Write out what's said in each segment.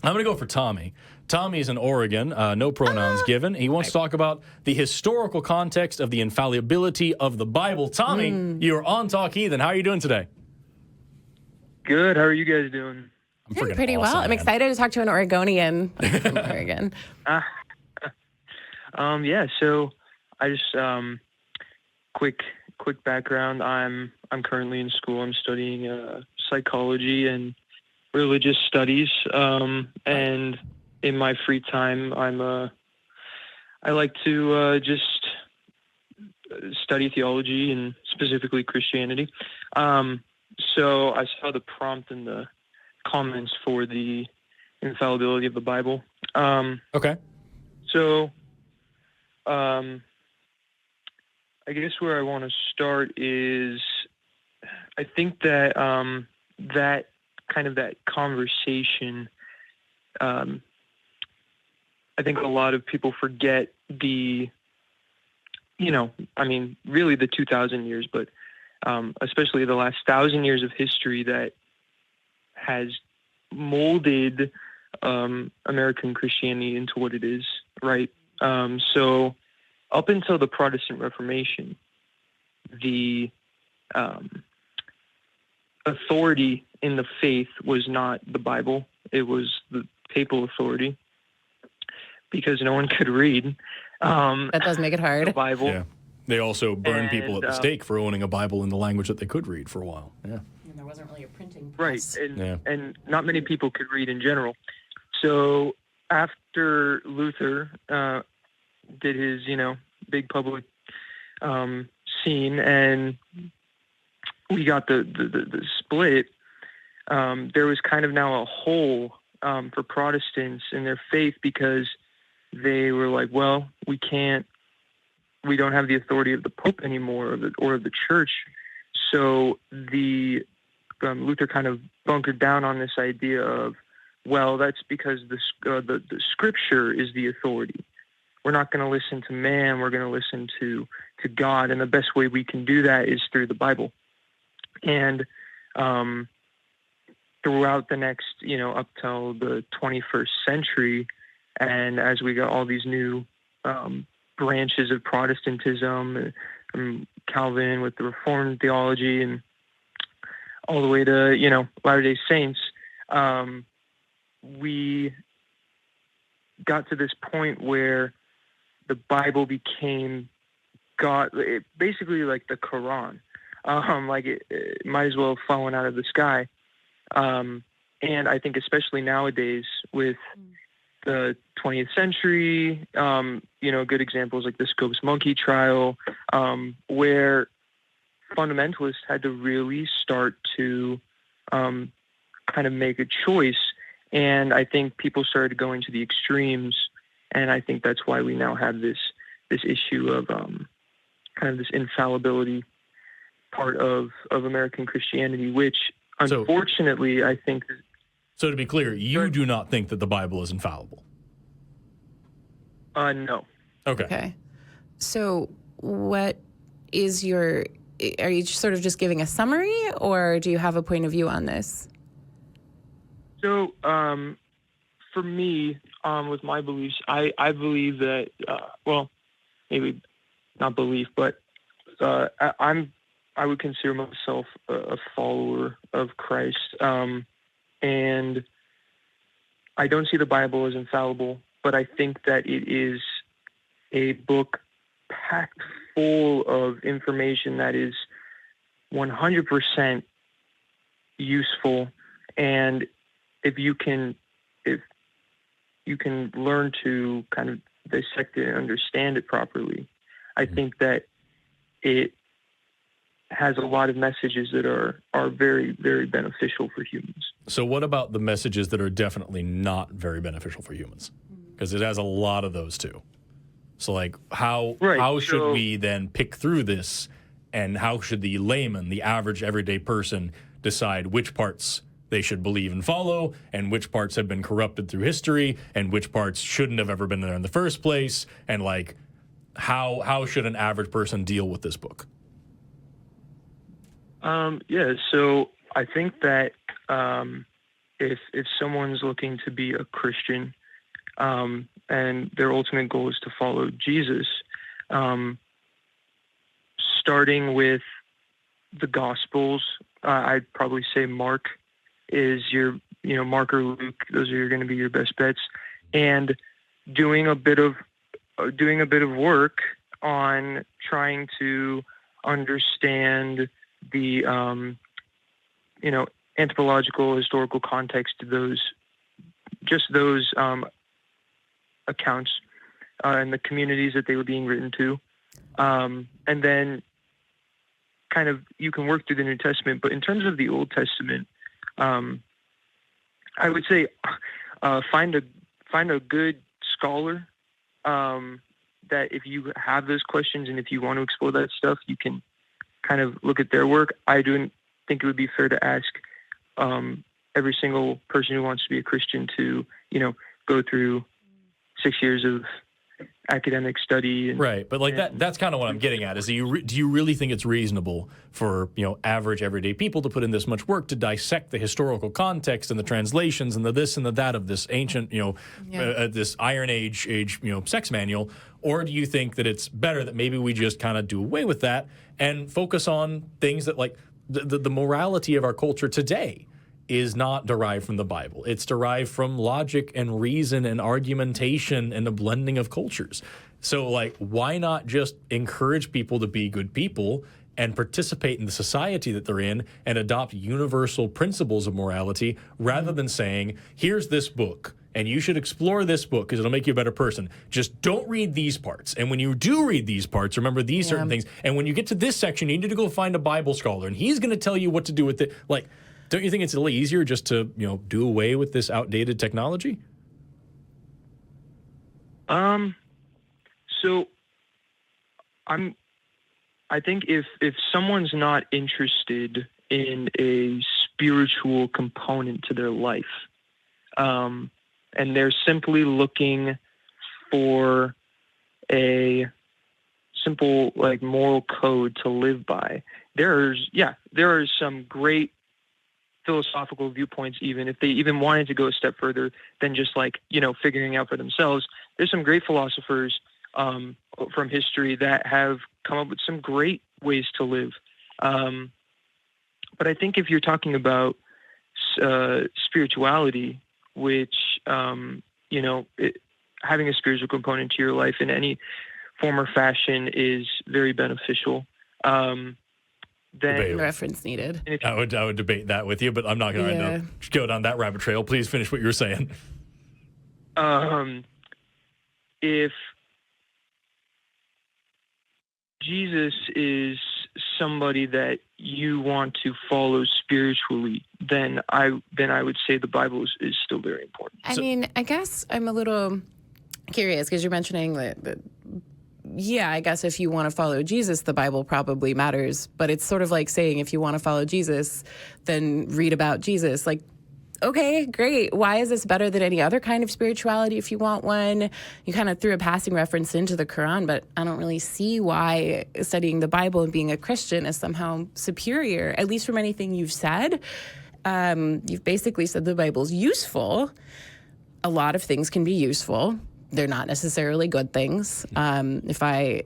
I'm going to go for Tommy. Tommy's in Oregon, no pronouns given. He wants to talk about the historical context of the infallibility of the Bible. Tommy, you're on Talk Heathen. How are you doing today? Good. How are you guys doing? I'm Doing freaking pretty awesome, well. I'm man. excited to talk to an Oregonian from Oregon. Yeah. So I just quick background. I'm currently in school. I'm studying psychology and religious studies. And in my free time, I like to just study theology and specifically Christianity. So I saw the prompt in the comments for the infallibility of the Bible. Okay. So, I guess where I want to start is, I think that that conversation, I think a lot of people forget really the 2,000 years, but especially the last 1,000 years of history that has molded American Christianity into what it is, right? So up until the Protestant Reformation, the authority in the faith was not the Bible. It was the papal authority because no one could read. That does make it hard. The Bible. Yeah. They also burned people at the And, stake for owning a Bible in the language that they could read for a while. Yeah. And there wasn't really a printing Right, press. and not many people could read in general. So after Luther did his, big public scene, and we got the split, there was kind of now a hole for Protestants in their faith because they were like, well, we don't have the authority of the Pope anymore or of the church. So the Luther kind of bunkered down on this idea of, well, that's because the Scripture is the authority. We're not going to listen to man. We're going to listen to God, and the best way we can do that is through the Bible. And throughout the next, up till the 21st century, and as we got all these new branches of Protestantism, Calvin with the Reformed theology, and all the way to, Latter-day Saints, we got to this point where the Bible became basically like the Quran. It might as well have fallen out of the sky. And I think especially nowadays with the 20th century, good examples like the Scopes Monkey trial, where fundamentalists had to really start to kind of make a choice. And I think people started going to the extremes. And I think that's why we now have this issue of kind of this infallibility part of American Christianity, which unfortunately I think... So to be clear, you do not think that the Bible is infallible? No. Okay. So what is are you sort of just giving a summary, or do you have a point of view on this? So for me, with my beliefs, I believe that, maybe not belief, but I would consider myself a follower of Christ. And I don't see the Bible as infallible, but I think that it is a book packed full of information that is 100% useful. And if you can learn to kind of dissect it and understand it properly, I think that it has a lot of messages that are very, very beneficial for humans. So what about the messages that are definitely not very beneficial for humans? Because it has a lot of those too. So how should we then pick through this, and how should the layman, the average everyday person, decide which parts they should believe and follow, and which parts have been corrupted through history, and which parts shouldn't have ever been there in the first place, and how should an average person deal with this book? So I think that if someone's looking to be a Christian, and their ultimate goal is to follow Jesus, starting with the Gospels, I'd probably say Mark is Mark or Luke. Those are going to be your best bets, and doing a bit of work on trying to understand the anthropological historical context of those accounts and the communities that they were being written to, and then kind of you can work through the New Testament. But in terms of the Old Testament, I would say find a good scholar that if you have those questions and if you want to explore that stuff, you can kind of look at their work. I don't think it would be fair to ask every single person who wants to be a Christian to, go through 6 years of academic study. Right. But that's kind of what I'm getting at is do you really think it's reasonable for, average everyday people to put in this much work to dissect the historical context and the translations and the this and the that of this ancient, this Iron Age, sex manual? Or do you think that it's better that maybe we just kind of do away with that and focus on things that like the morality of our culture today is not derived from the Bible. It's derived from logic and reason and argumentation and the blending of cultures. So, why not just encourage people to be good people and participate in the society that they're in and adopt universal principles of morality rather than saying, here's this book, and you should explore this book because it'll make you a better person. Just don't read these parts. And when you do read these parts, remember these certain things. And when you get to this section, you need to go find a Bible scholar, and he's going to tell you what to do with it. Don't you think it's a little easier just to, do away with this outdated technology? So I think if someone's not interested in a spiritual component to their life, and they're simply looking for a simple moral code to live by, there are some great philosophical viewpoints, even if they even wanted to go a step further than just figuring out for themselves. There's some great philosophers from history that have come up with some great ways to live. But I think if you're talking about spirituality, which having a spiritual component to your life in any form or fashion is very beneficial. Then reference needed. I would debate that with you, but I'm not going to go down that rabbit trail. Please finish what you were saying. If Jesus is somebody that you want to follow spiritually, then I would say the Bible is still very important. I guess I'm a little curious because you're mentioning that I guess if you want to follow Jesus, the Bible probably matters. But it's sort of like saying if you want to follow Jesus, then read about Jesus. Okay, great. Why is this better than any other kind of spirituality if you want one? You kind of threw a passing reference into the Quran, but I don't really see why studying the Bible and being a Christian is somehow superior, at least from anything you've said. You've basically said the Bible's useful. A lot of things can be useful. They're not necessarily good things. If I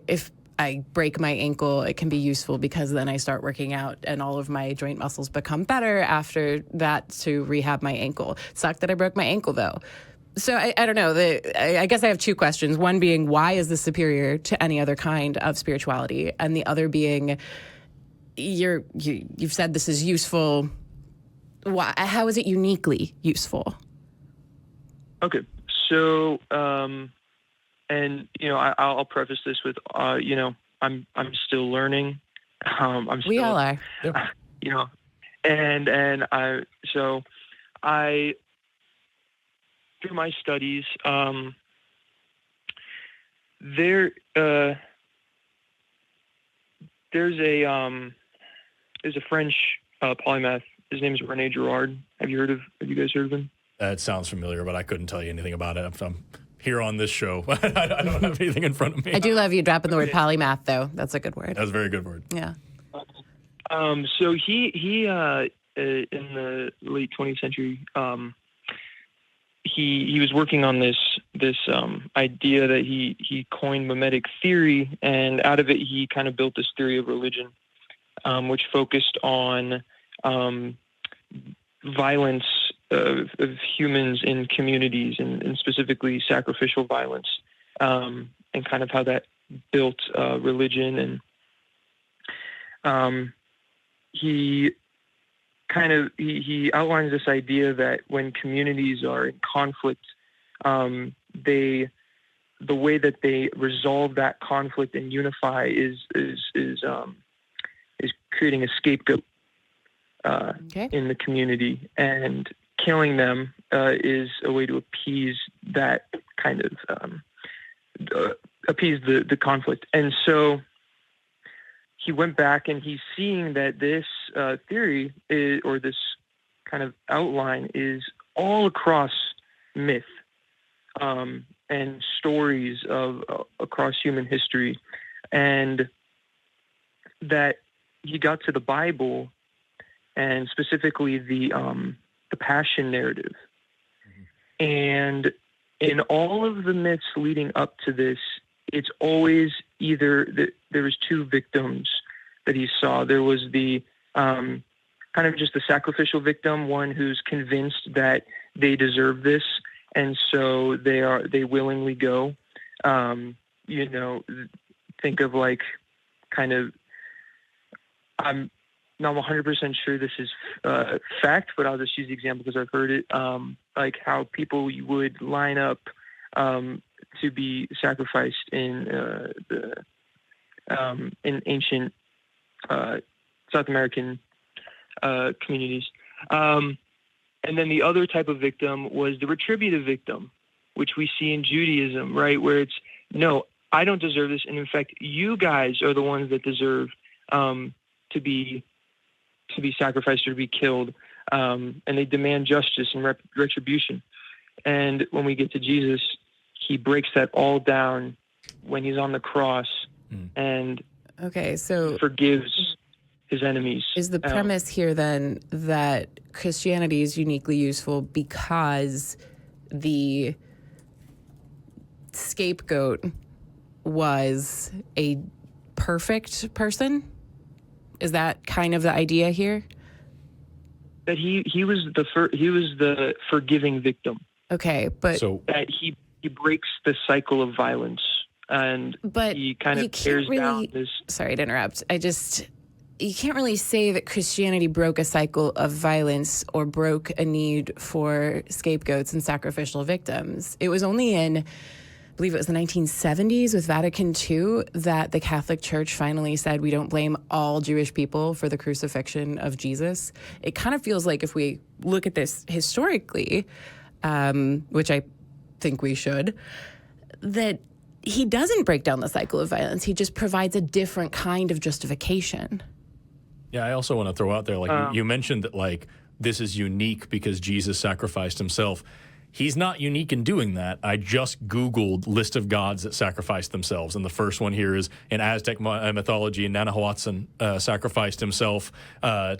break my ankle, it can be useful because then I start working out and all of my joint muscles become better after that to rehab my ankle. Sucked that I broke my ankle, though. So I don't know. I guess I have two questions. One being, why is this superior to any other kind of spirituality? And the other being, you've said this is useful. Why? How is it uniquely useful? Okay. So, I'll preface this with, I'm still learning. We all are. Yep. I through my studies, there's a French polymath. His name is René Girard. Have you guys heard of him? That sounds familiar, but I couldn't tell you anything about it. I'm here on this show. I don't have anything in front of me. I do love you dropping the word polymath, though. That's a good word. That's a very good word. Yeah. So he in the late 20th century, he was working on this idea that he coined mimetic theory, and out of it he kind of built this theory of religion, which focused on violence of humans in communities, and specifically sacrificial violence, and kind of how that built religion. And he outlines this idea that when communities are in conflict, the way that they resolve that conflict and unify is creating a scapegoat in the community, and killing them is a way to appease that kind of appease the conflict. And so he went back, and he's seeing that this theory or this kind of outline is all across myth and stories across human history, and that he got to the Bible, and specifically the Passion narrative. Mm-hmm. And in all of the myths leading up to this, it's always either there was two victims that he saw. There was the kind of just the sacrificial victim, one who's convinced that they deserve this, and so they willingly go. Think of like kind of, I'm not 100% sure this is fact, but I'll just use the example because I've heard it. Like how people would line up to be sacrificed in ancient South American communities. And then the other type of victim was the retributive victim, which we see in Judaism, right? Where it's, no, I don't deserve this. And in fact, you guys are the ones that deserve to be sacrificed or to be killed. And they demand justice and retribution. And when we get to Jesus, he breaks that all down when he's on the cross and forgives his enemies. Is the premise here then that Christianity is uniquely useful because the scapegoat was a perfect person? Is that kind of the idea here? That he was the forgiving victim. Okay, but that he breaks the cycle of violence, but he kind of tears down this. Sorry to interrupt. You can't really say that Christianity broke a cycle of violence or broke a need for scapegoats and sacrificial victims. It was only in, I believe it was the 1970s with Vatican II, that the Catholic Church finally said we don't blame all Jewish people for the crucifixion of Jesus. It kind of feels like if we look at this historically, which I think we should, that he doesn't break down the cycle of violence. He just provides a different kind of justification. Yeah, I also want to throw out there, like you mentioned that like this is unique because Jesus sacrificed himself. He's not unique in doing that. I just Googled list of gods that sacrificed themselves. And the first one here is in Aztec mythology, Nanahuatzin sacrificed himself.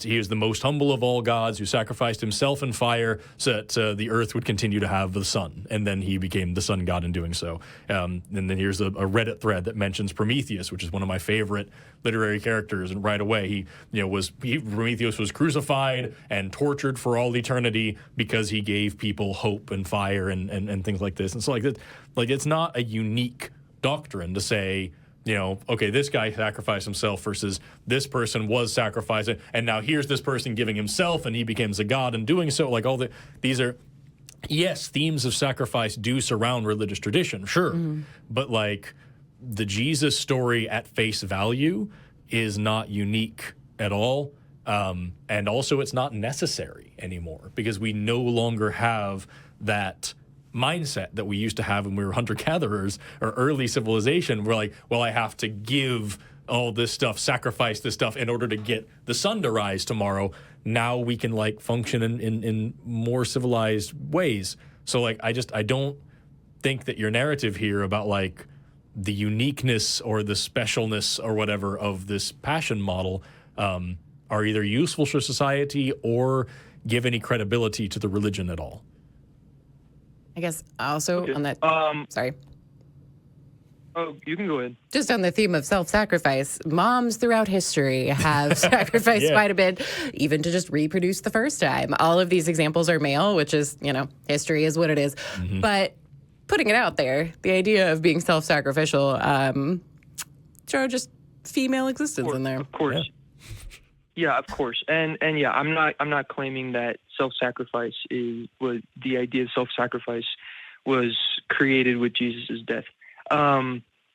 He was the most humble of all gods who sacrificed himself in fire so that the earth would continue to have the sun. And then he became the sun god in doing so. And then here's a Reddit thread that mentions Prometheus, which is one of my favorite literary characters. And right away, Prometheus was crucified and tortured for all eternity because he gave people hope and fire and things like this. And so like it's not a unique doctrine to say, okay, this guy sacrificed himself versus this person was sacrificing, and now here's this person giving himself and he becomes a god in doing so. Like these are, yes, themes of sacrifice do surround religious tradition, sure. But like the Jesus story at face value is not unique at all. And also it's not necessary anymore because we no longer have that mindset that we used to have when we were hunter-gatherers or early civilization. We're like, well, I have to give all this stuff, sacrifice this stuff in order to get the sun to rise tomorrow. Now we can like function in more civilized ways. So like, I don't think that your narrative here about like the uniqueness or the specialness or whatever of this passion model are either useful for society or give any credibility to the religion at all. I guess also on that. Sorry. Oh, you can go ahead. Just on the theme of self-sacrifice, moms throughout history have sacrificed quite a bit, even to just reproduce the first time. All of these examples are male, which is, history is what it is. Mm-hmm. But putting it out there, the idea of being self-sacrificial, throw just female existence in there. Of course. Yeah, of course. And yeah, I'm not claiming that self-sacrifice was the idea of self-sacrifice was created with Jesus' death.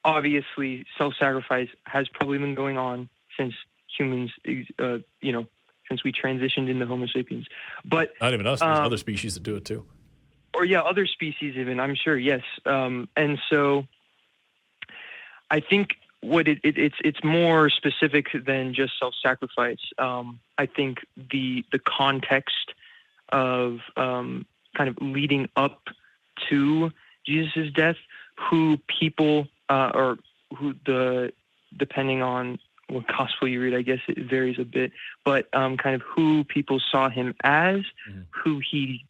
Obviously, self-sacrifice has probably been going on since humans, since we transitioned into Homo sapiens. But not even us. There's other species that do it too. Or other species even. I'm sure. Yes. And so, I think what it's more specific than just self-sacrifice. I think the context of kind of leading up to Jesus' death, who people depending on what gospel you read, I guess it varies a bit, but kind of who people saw him as, who he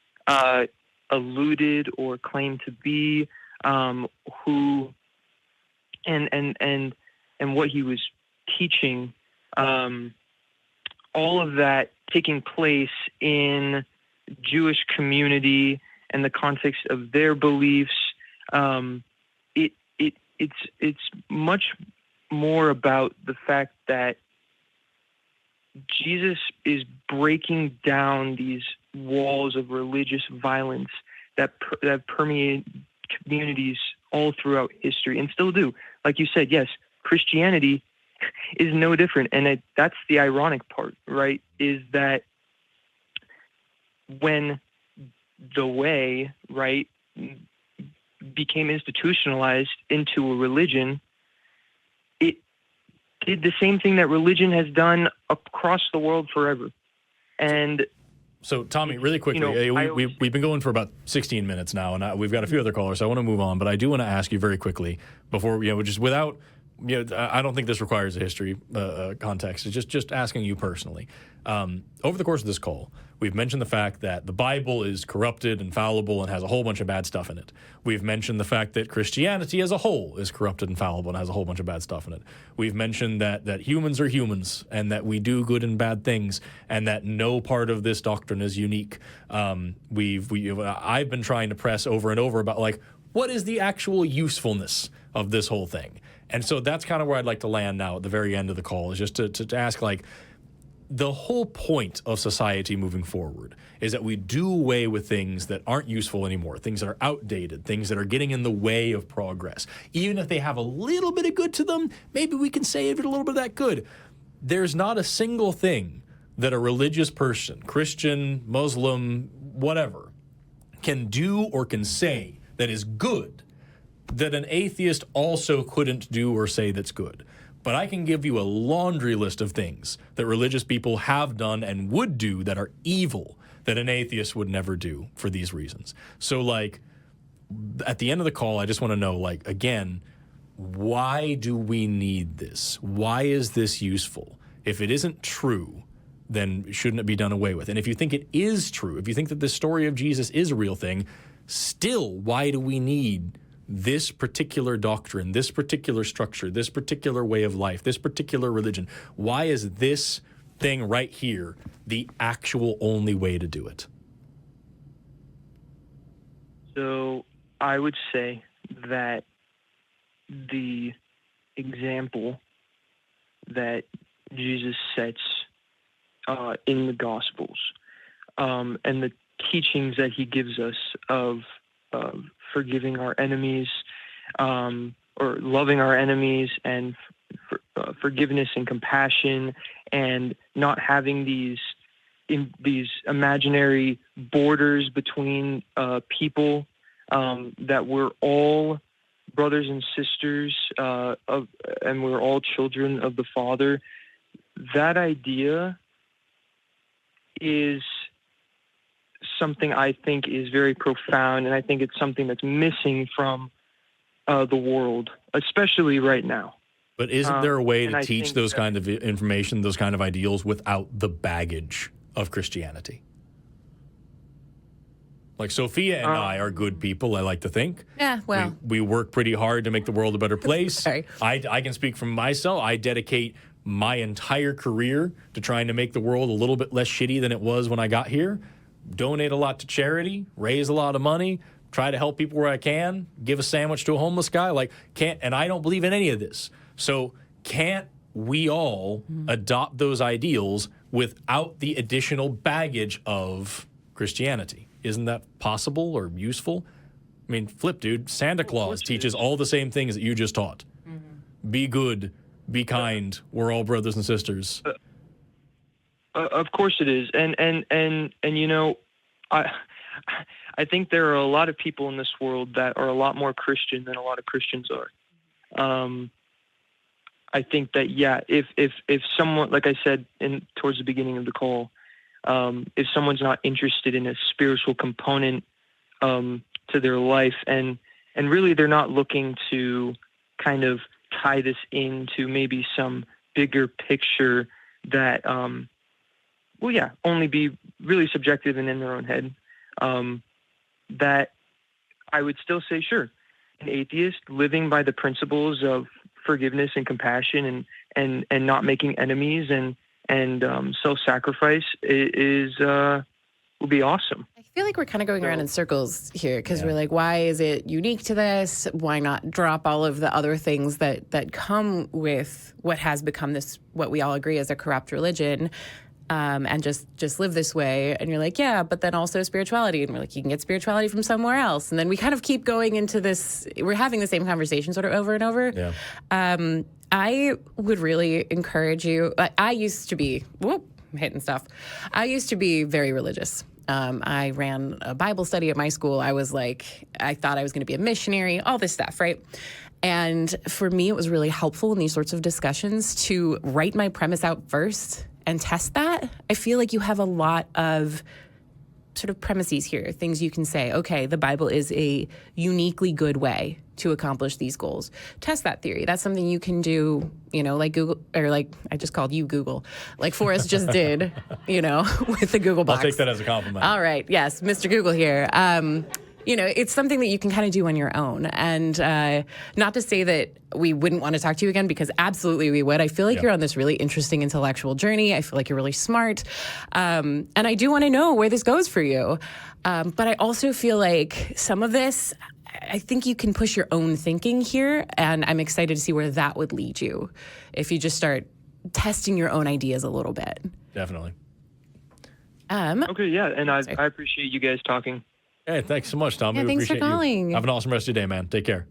alluded or claimed to be, who and what he was teaching, all of that taking place in Jewish community and the context of their beliefs. It's much more about the fact that Jesus is breaking down these walls of religious violence that permeate communities all throughout history and still do. Like you said, yes, Christianity is no different. And that's the ironic part, right? Is that when the way, right, became institutionalized into a religion, it did the same thing that religion has done across the world forever. And so, Tommy, really quickly, we've been going for about 16 minutes now, and we've got a few other callers, so I want to move on, but I do want to ask you very quickly before, just without, I don't think this requires a history context. It's just asking you personally. Over the course of this call, we've mentioned the fact that the Bible is corrupted, infallible, and has a whole bunch of bad stuff in it. We've mentioned the fact that Christianity as a whole is corrupted, infallible, and has a whole bunch of bad stuff in it. We've mentioned that humans are humans, and that we do good and bad things, and that no part of this doctrine is unique. I've been trying to press over and over about, what is the actual usefulness of this whole thing? And so that's kind of where I'd like to land now at the very end of the call, is just to ask, the whole point of society moving forward is that we do away with things that aren't useful anymore, things that are outdated, things that are getting in the way of progress. Even if they have a little bit of good to them, maybe we can save it a little bit of that good. There's not a single thing that a religious person, Christian, Muslim, whatever, can do or can say that is good that an atheist also couldn't do or say that's good. But I can give you a laundry list of things that religious people have done and would do that are evil that an atheist would never do for these reasons. So, at the end of the call, I just want to know, again, why do we need this? Why is this useful? If it isn't true, then shouldn't it be done away with? And if you think it is true, if you think that the story of Jesus is a real thing, still, why do we need this particular doctrine, this particular structure, this particular way of life, this particular religion? Why is this thing right here the actual only way to do it? So I would say that the example that Jesus sets in the Gospels and the teachings that he gives us of forgiving our enemies, or loving our enemies, and forgiveness and compassion, and not having these imaginary borders between people, that we're all brothers and sisters and we're all children of the Father. That idea is something I think is very profound, and I think it's something that's missing from the world, especially right now. But isn't there a way to I teach think those kind of information, those kind of ideals without the baggage of Christianity? Like Sophia and I are good people, I like to think. Yeah, well. We work pretty hard to make the world a better place. Sorry. I can speak for myself. I dedicate my entire career to trying to make the world a little bit less shitty than it was when I got here. Donate a lot to charity, raise a lot of money, try to help people where I can, give a sandwich to a homeless guy. And I don't believe in any of this. So can't we all adopt those ideals without the additional baggage of Christianity? Isn't that possible or useful? I mean, flip, dude. Santa Claus teaches all the same things that you just taught. Be good, be kind. We're all brothers and sisters. Of course it is. And you know, I think there are a lot of people in this world that are a lot more Christian than a lot of Christians are. I think that, yeah, if someone, like I said towards the beginning of the call, if someone's not interested in a spiritual component to their life, and really they're not looking to kind of tie this into maybe some bigger picture that, only be really subjective and in their own head, that I would still say, sure, an atheist living by the principles of forgiveness and compassion and not making enemies and self-sacrifice will be awesome. I feel like we're kind of going around in circles here because we're like, why is it unique to this? Why not drop all of the other things that come with what has become this, what we all agree is a corrupt religion, and just live this way? And you're like, yeah, but then also spirituality. And we're like, you can get spirituality from somewhere else. And then we kind of keep going into this, we're having the same conversation sort of over and over. Yeah. I would really encourage you. I used to be, I'm hitting stuff. I used to be very religious. I ran a Bible study at my school. I thought I was going to be a missionary, all this stuff, right? And for me, it was really helpful in these sorts of discussions to write my premise out first and test that. I feel like you have a lot of sort of premises here, things you can say, okay, the Bible is a uniquely good way to accomplish these goals. Test that theory. That's something you can do, like Google, or like I just called you Google, like Forrest just did, with the Google box. I'll take that as a compliment. All right. Yes, Mr. Google here. It's something that you can kind of do on your own. And not to say that we wouldn't want to talk to you again, because absolutely we would. I feel like you're on this really interesting intellectual journey. I feel like you're really smart. And I do want to know where this goes for you. But I also feel like some of this, I think you can push your own thinking here. And I'm excited to see where that would lead you if you just start testing your own ideas a little bit. Definitely. Okay, yeah. And I appreciate you guys talking. Hey, thanks so much, Tom. Yeah, we thanks for appreciate calling. you. Have an awesome rest of your day, man. Take care.